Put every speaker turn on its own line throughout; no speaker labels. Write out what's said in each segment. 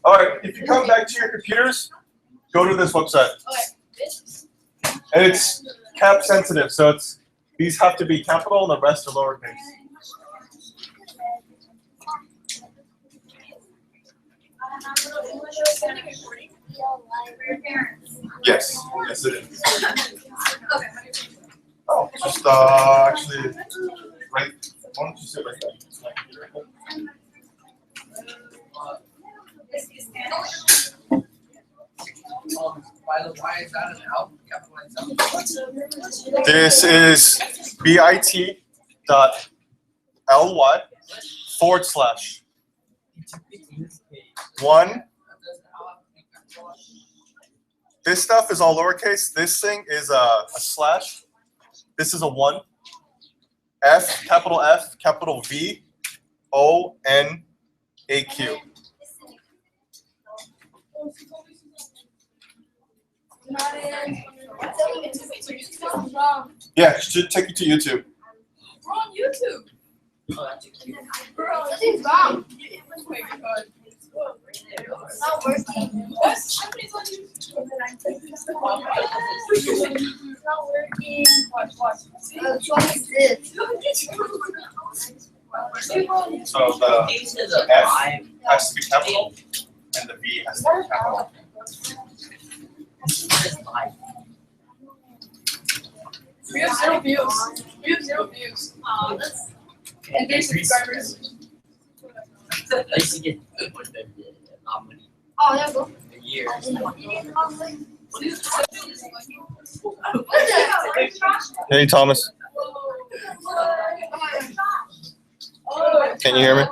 All right, if you come back to your computers, go to this website. And it's cap sensitive, so these have to be capital and the rest are lowercase. Yes, yes it is. Oh, just actually, right. Why don't you sit right there? This is bit.ly/1. This stuff is all lowercase. This thing is a slash. This is a 1. F, capital V, O, N, A, Q. Yeah, it should take you to YouTube.
We're on YouTube.
Bro, this is wrong.
It's not working. What? Somebody's on YouTube. It's not working. What?
Which one is this?
So the F has to be capital, and the V has to be capital.
We have 0 views. And 3 subscribers.
I used to get good with the money.
Oh, there we go.
The years.
Hey, Thomas. Can you hear me?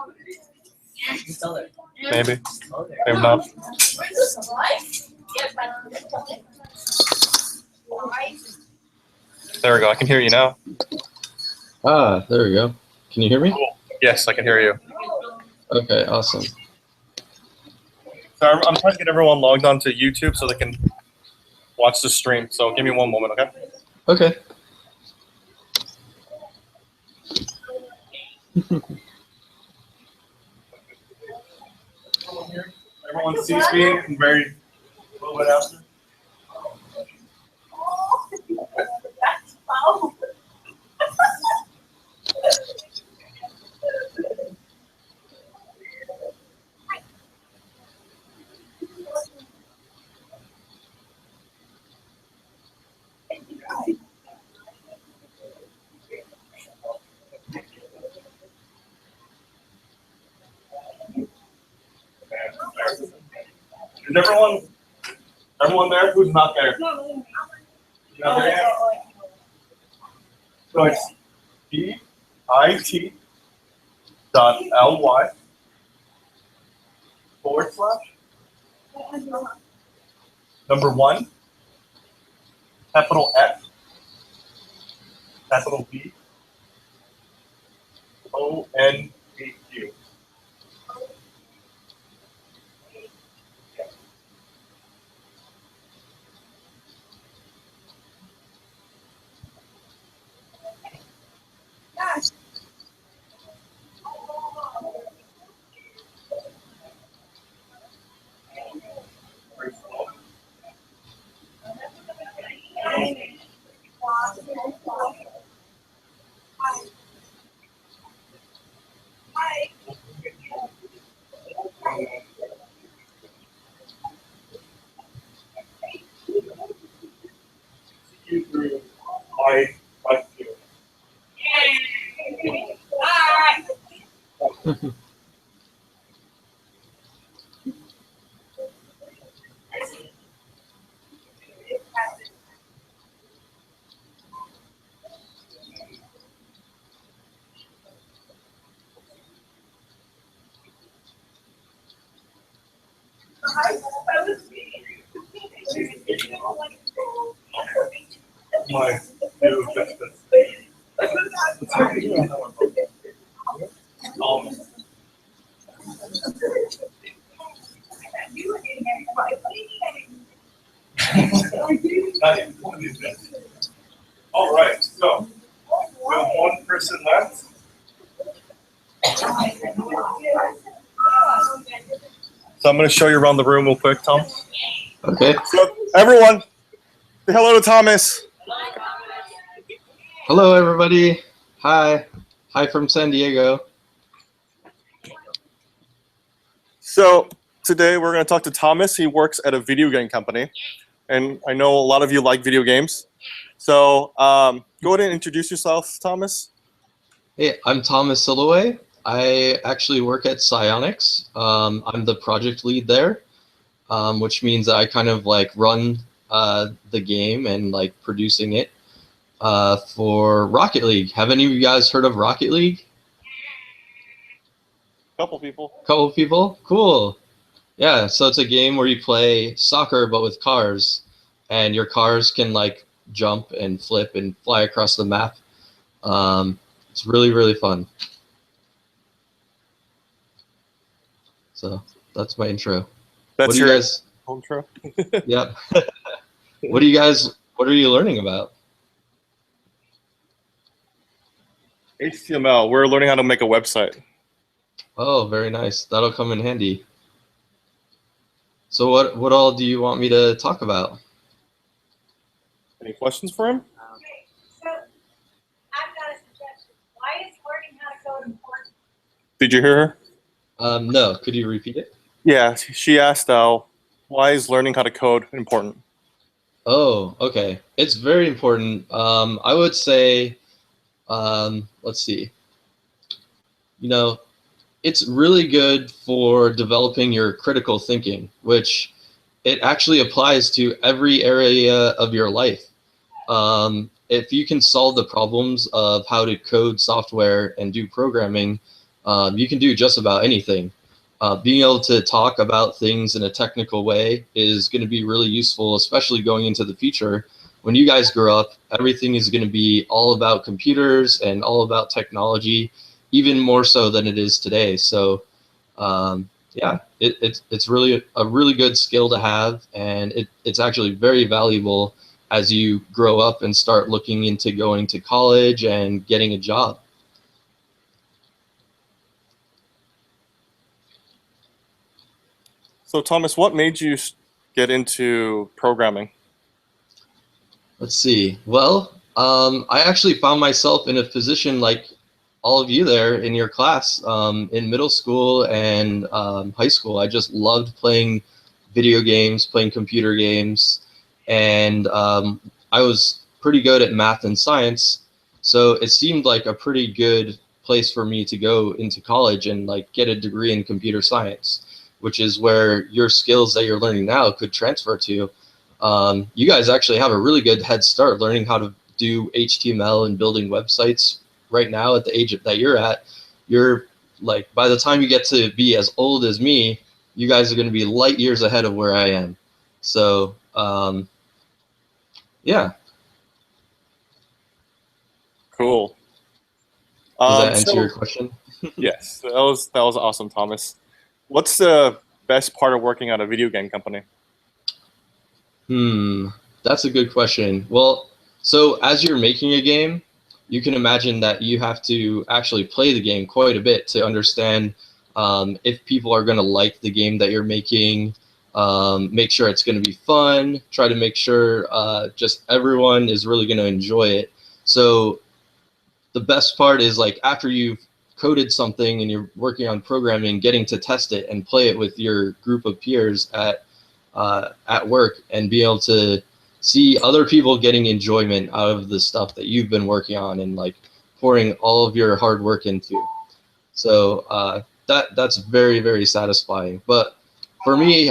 Maybe. Maybe not. There we go. I can hear you now.
Ah, there we go. Can you hear me?
Cool. Yes, I can hear you.
Okay, awesome.
So I'm trying to get everyone logged onto YouTube so they can watch the stream. So give me one moment, okay?
Okay.
Everyone sees me and very a little bit after. Is everyone there? Who's not there? Not there yet? So it's bit.ly/1 capital F capital V O N A Q. Through my view. My view of justice. All right, so we have one person left. So I'm going to show you around the room real quick, Tom.
Okay.
So everyone, say hello to Thomas.
Hello, everybody. Hi. Hi from San Diego.
So today we're going to talk to Thomas. He works at a video game company, and I know a lot of you like video games. So go ahead and introduce yourself, Thomas.
Hey, I'm Thomas Silloway. I actually work at Psyonix. I'm the project lead there, which means I kind of like run the game and like producing it for Rocket League. Have any of you guys heard of Rocket League?
Couple people.
Couple people? Cool. Yeah, so it's a game where you play soccer but with cars, and your cars can like jump and flip and fly across the map. It's really, really fun. So that's my intro.
That's
what do you
your
guys?
intro.
Yep. What are you learning about?
HTML. We're learning how to make a website.
Oh, very nice. That'll come in handy. So what all do you want me to talk about?
Any questions for him?
Okay, so I've got a suggestion. Why is learning how to code important?
Did you hear her?
No, could you repeat it?
Yeah, she asked, why is learning how to code important?
Oh, okay. It's very important. I would say, let's see. You know, it's really good for developing your critical thinking, which it actually applies to every area of your life. If you can solve the problems of how to code software and do programming, you can do just about anything. Being able to talk about things in a technical way is going to be really useful, especially going into the future. When you guys grow up, everything is going to be all about computers and all about technology, even more so than it is today. So yeah, it's really a really good skill to have, and it's actually very valuable as you grow up and start looking into going to college and getting a job.
So Thomas, what made you get into programming?
Let's see. Well, I actually found myself in a position like all of you there in your class in middle school and high school. I just loved playing video games, playing computer games, and I was pretty good at math and science. So it seemed like a pretty good place for me to go into college and like get a degree in computer science, which is where your skills that you're learning now could transfer to. You guys actually have a really good head start learning how to do HTML and building websites right now at the age that you're at. You're like, by the time you get to be as old as me, you guys are going to be light years ahead of where I am. So, yeah.
Cool.
Does that answer your question?
Yes, that was awesome, Thomas. What's the best part of working at a video game company?
That's a good question. Well, so as you're making a game, you can imagine that you have to actually play the game quite a bit to understand if people are going to like the game that you're making, make sure it's going to be fun, try to make sure just everyone is really going to enjoy it. So the best part is like after you've coded something and you're working on programming, getting to test it and play it with your group of peers at work and be able to see other people getting enjoyment out of the stuff that you've been working on and like pouring all of your hard work into. So that's very, very satisfying. But for me,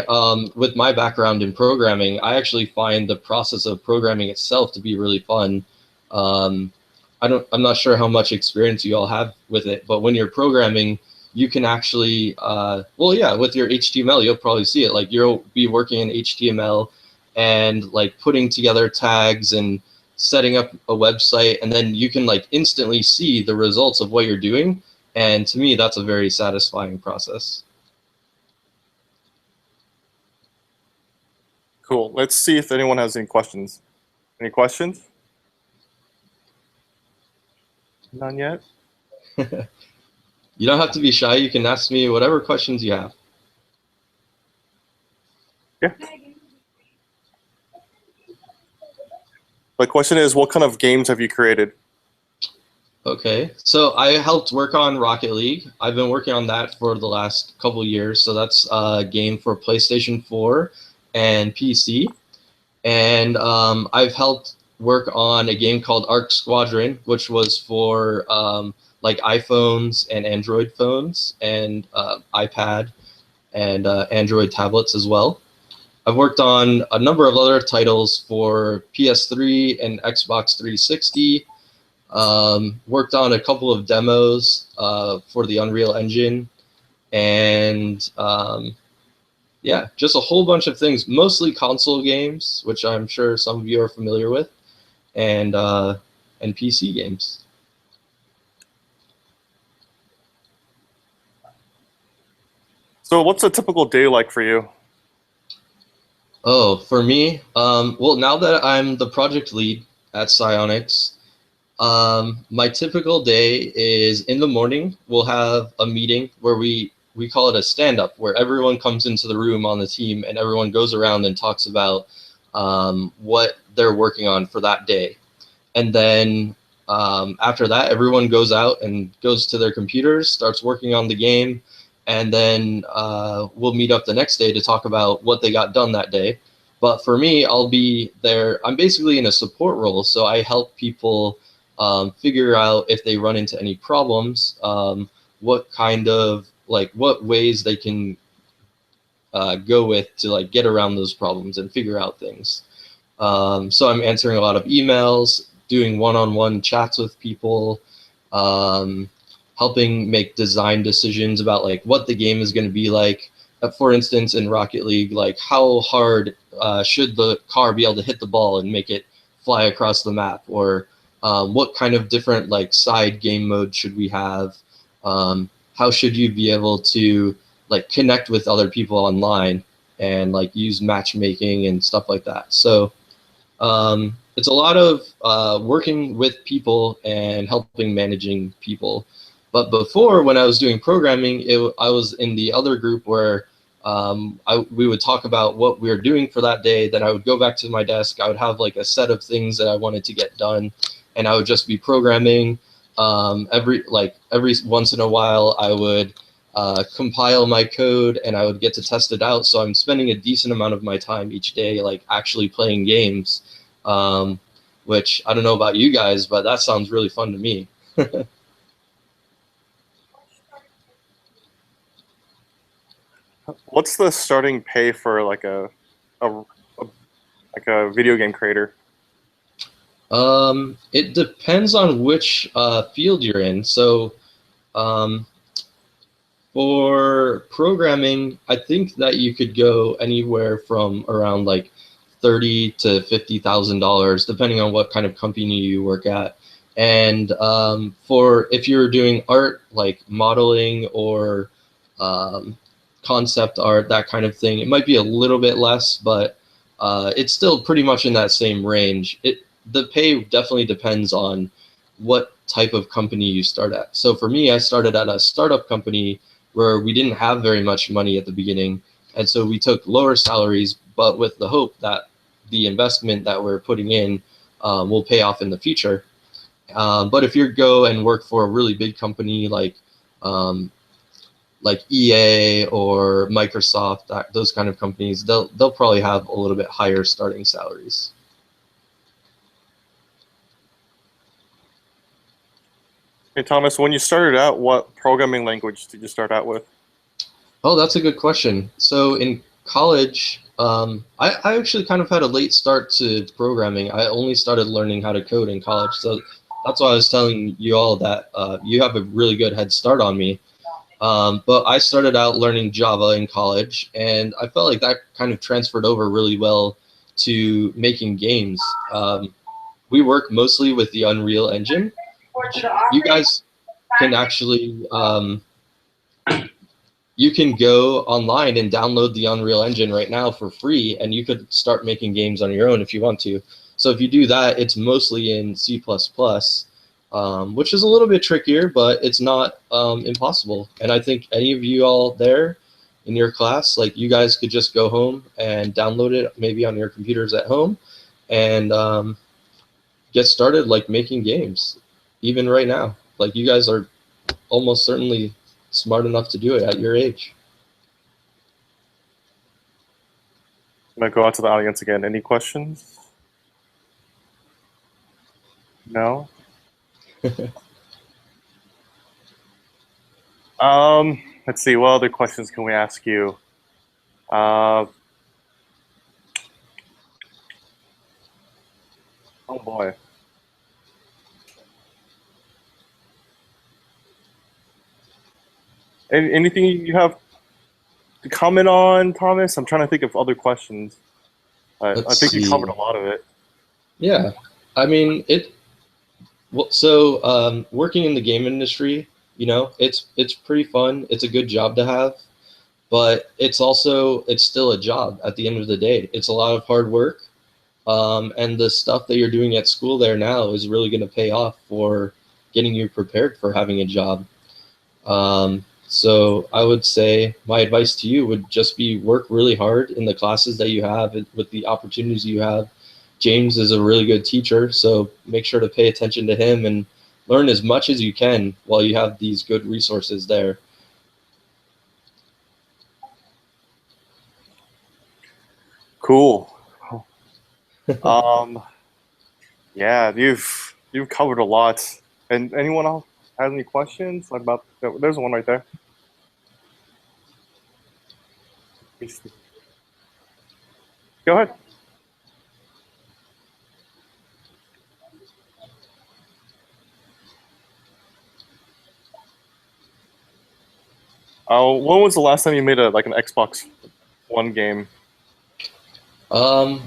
with my background in programming, I actually find the process of programming itself to be really fun. I'm not sure how much experience you all have with it, but when you're programming, you can actually, well, yeah, with your HTML, you'll probably see it. Like you'll be working in HTML and like putting together tags and setting up a website, and then you can like instantly see the results of what you're doing. And to me, that's a very satisfying process.
Cool. Let's see if anyone has any questions. Any questions? None yet?
You don't have to be shy. You can ask me whatever questions you have.
The question is, what kind of games have you created?
Okay, so I helped work on Rocket League. I've been working on that for the last couple years. So that's a game for PlayStation 4 and PC. And I've helped work on a game called Arc Squadron, which was for like iPhones and Android phones and iPad and Android tablets as well. I've worked on a number of other titles for PS3 and Xbox 360. Worked on a couple of demos for the Unreal Engine, and yeah, just a whole bunch of things, mostly console games, which I'm sure some of you are familiar with, and PC games.
So what's a typical day like for you?
Oh, for me, well, now that I'm the project lead at Psyonix, my typical day is in the morning, we'll have a meeting where we call it a stand-up, where everyone comes into the room on the team and everyone goes around and talks about what they're working on for that day. And then after that, everyone goes out and goes to their computers, starts working on the game, and then we'll meet up the next day to talk about what they got done that day. But for me, I'll be there. I'm basically in a support role, so I help people figure out if they run into any problems, what kind of, like, what ways they can go with to like get around those problems and figure out things. So I'm answering a lot of emails, doing one-on-one chats with people, helping make design decisions about like what the game is going to be like. For instance, in Rocket League, like how hard should the car be able to hit the ball and make it fly across the map, or what kind of different like side game mode should we have? How should you be able to like connect with other people online and like use matchmaking and stuff like that? So it's a lot of working with people and helping managing people. But before, when I was doing programming, I was in the other group where we would talk about what we were doing for that day. Then I would go back to my desk. I would have like a set of things that I wanted to get done, and I would just be programming. Every once in a while, I would compile my code and I would get to test it out. So I'm spending a decent amount of my time each day, like actually playing games, which I don't know about you guys, but that sounds really fun to me.
What's the starting pay for like a video game creator?
It depends on which field you're in. So for programming, I think that you could go anywhere from around like $30,000 to $50,000, depending on what kind of company you work at. And for if you're doing art, like modeling or concept art, that kind of thing, it might be a little bit less, but it's still pretty much in that same range. The pay definitely depends on what type of company you start at. So for me, I started at a startup company where we didn't have very much money at the beginning, and so we took lower salaries, but with the hope that the investment that we're putting in will pay off in the future. But if you go and work for a really big company like EA or Microsoft, those kind of companies, they'll probably have a little bit higher starting salaries.
Hey Thomas, when you started out, what programming language did you start out with?
Oh, that's a good question. So in college, I actually kind of had a late start to programming. I only started learning how to code in college. So that's why I was telling you all that you have a really good head start on me. But I started out learning Java in college, and I felt like that kind of transferred over really well to making games. We work mostly with the Unreal Engine. You guys can actually, you can go online and download the Unreal Engine right now for free, and you could start making games on your own if you want to. So if you do that, it's mostly in C++, which is a little bit trickier, but it's not impossible. And I think any of you all there in your class, like you guys could just go home and download it maybe on your computers at home and get started like making games, even right now. Like you guys are almost certainly smart enough to do it at your age.
I'm gonna go out to the audience again. Any questions? No? Let's see, what other questions can we ask you? Oh boy. Anything you have to comment on, Thomas? I'm trying to think of other questions. I think you covered a lot of it.
Yeah, I mean working in the game industry, you know, it's pretty fun. It's a good job to have, but it's still a job at the end of the day. It's a lot of hard work, and the stuff that you're doing at school there now is really going to pay off for getting you prepared for having a job. So I would say my advice to you would just be work really hard in the classes that you have with the opportunities you have. James is a really good teacher, so make sure to pay attention to him and learn as much as you can while you have these good resources there.
Cool. Yeah, you've covered a lot. And anyone else has any questions about? There's one right there. Go ahead. When was the last time you made an Xbox One game?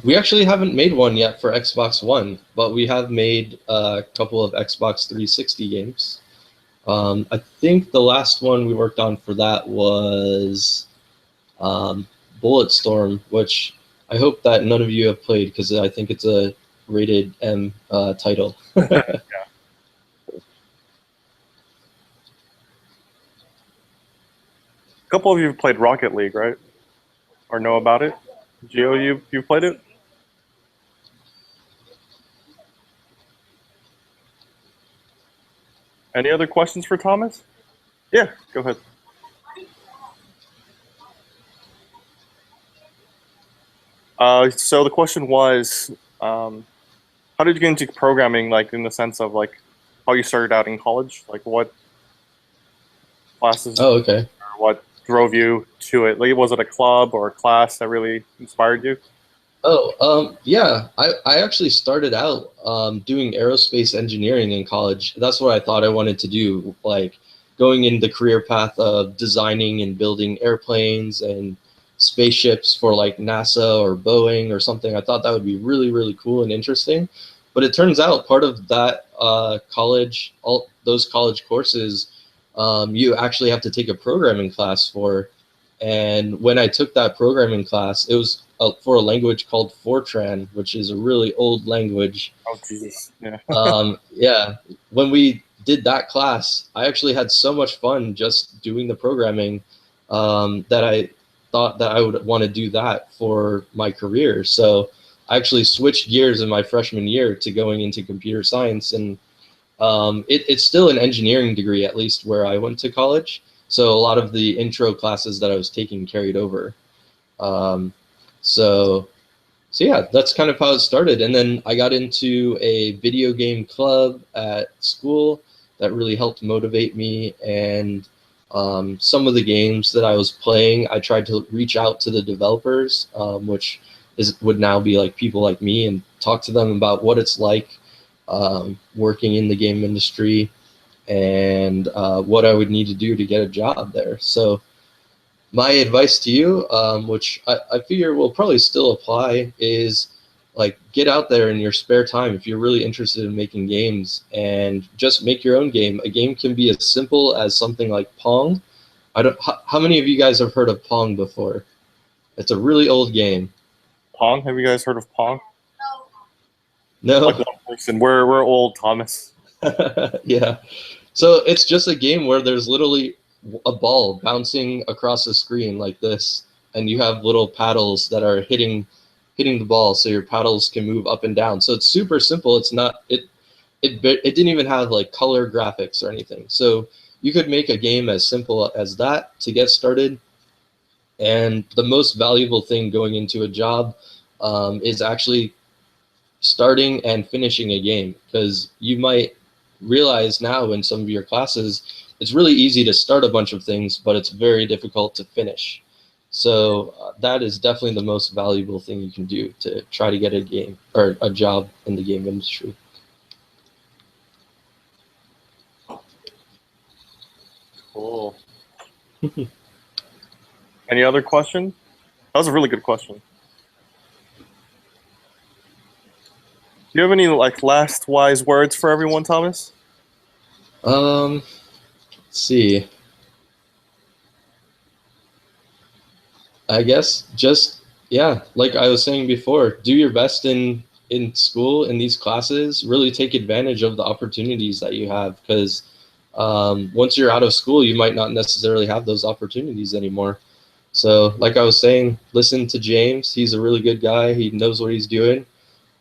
We actually haven't made one yet for Xbox One, but we have made a couple of Xbox 360 games. I think the last one we worked on for that was Bulletstorm, which I hope that none of you have played because I think it's a rated M title.
Yeah. A couple of you have played Rocket League, right? Or know about it? Gio, you played it? Any other questions for Thomas? Yeah, go ahead. So the question was, how did you get into programming, like in the sense of like how you started out in college? Like what classes?
Oh, okay.
Or what drove you to it? Like, was it a club or a class that really inspired you?
Oh, yeah. I actually started out doing aerospace engineering in college. That's what I thought I wanted to do, like going in the career path of designing and building airplanes and spaceships for like NASA or Boeing or something. I thought that would be really, really cool and interesting. But it turns out part of that those college courses, you actually have to take a programming class for. And when I took that programming class, it was for a language called Fortran, which is a really old language.
Oh, Jesus. Yeah.
Yeah. When we did that class, I actually had so much fun just doing the programming that I thought that I would want to do that for my career. So I actually switched gears in my freshman year to going into computer science. And it's still an engineering degree, at least where I went to college. So a lot of the intro classes that I was taking carried over. So yeah, that's kind of how it started. And then I got into a video game club at school that really helped motivate me. And some of the games that I was playing, I tried to reach out to the developers, which would now be like people like me, and talk to them about what it's like working in the game industry and what I would need to do to get a job there. So my advice to you, which I figure will probably still apply, is like get out there in your spare time if you're really interested in making games, and just make your own game. A game can be as simple as something like Pong. How many of you guys have heard of Pong before? It's a really old game.
Pong? Have you guys heard of Pong?
No?
Like one person. We're old, Thomas.
Yeah. So it's just a game where there's literally a ball bouncing across the screen like this, and you have little paddles that are hitting the ball, so your paddles can move up and down. So it's super simple. It's not it didn't even have like color graphics or anything. So you could make a game as simple as that to get started. And the most valuable thing going into a job is actually starting and finishing a game, because you might realize now in some of your classes it's really easy to start a bunch of things, but it's very difficult to finish. So that is definitely the most valuable thing you can do to try to get a game or a job in the game industry.
Cool. Any other question? That was a really good question. Do you have any like last wise words for everyone, Thomas?
Let's see. I guess just, yeah, like I was saying before, do your best in school, in these classes. Really take advantage of the opportunities that you have, because once you're out of school, you might not necessarily have those opportunities anymore. So like I was saying, listen to James. He's a really good guy. He knows what he's doing.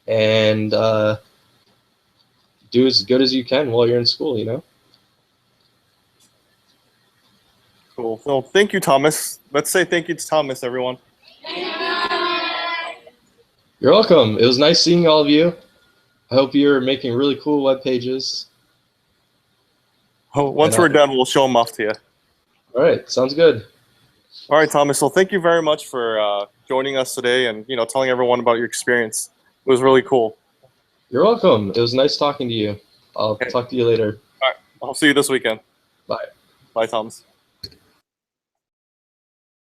And do as good as you can while you're in school, you know?
Cool. Well, thank you, Thomas. Let's say thank you to Thomas, everyone.
You're welcome. It was nice seeing all of you. I hope you're making really cool web pages.
Oh, once we're done, we'll show them off to you.
All right, sounds good.
All right, Thomas. Well, thank you very much for joining us today and telling everyone about your experience. It was really cool.
You're welcome. It was nice talking to you. I'll talk to you later.
All right. I'll see you this weekend.
Bye.
Bye, Thomas.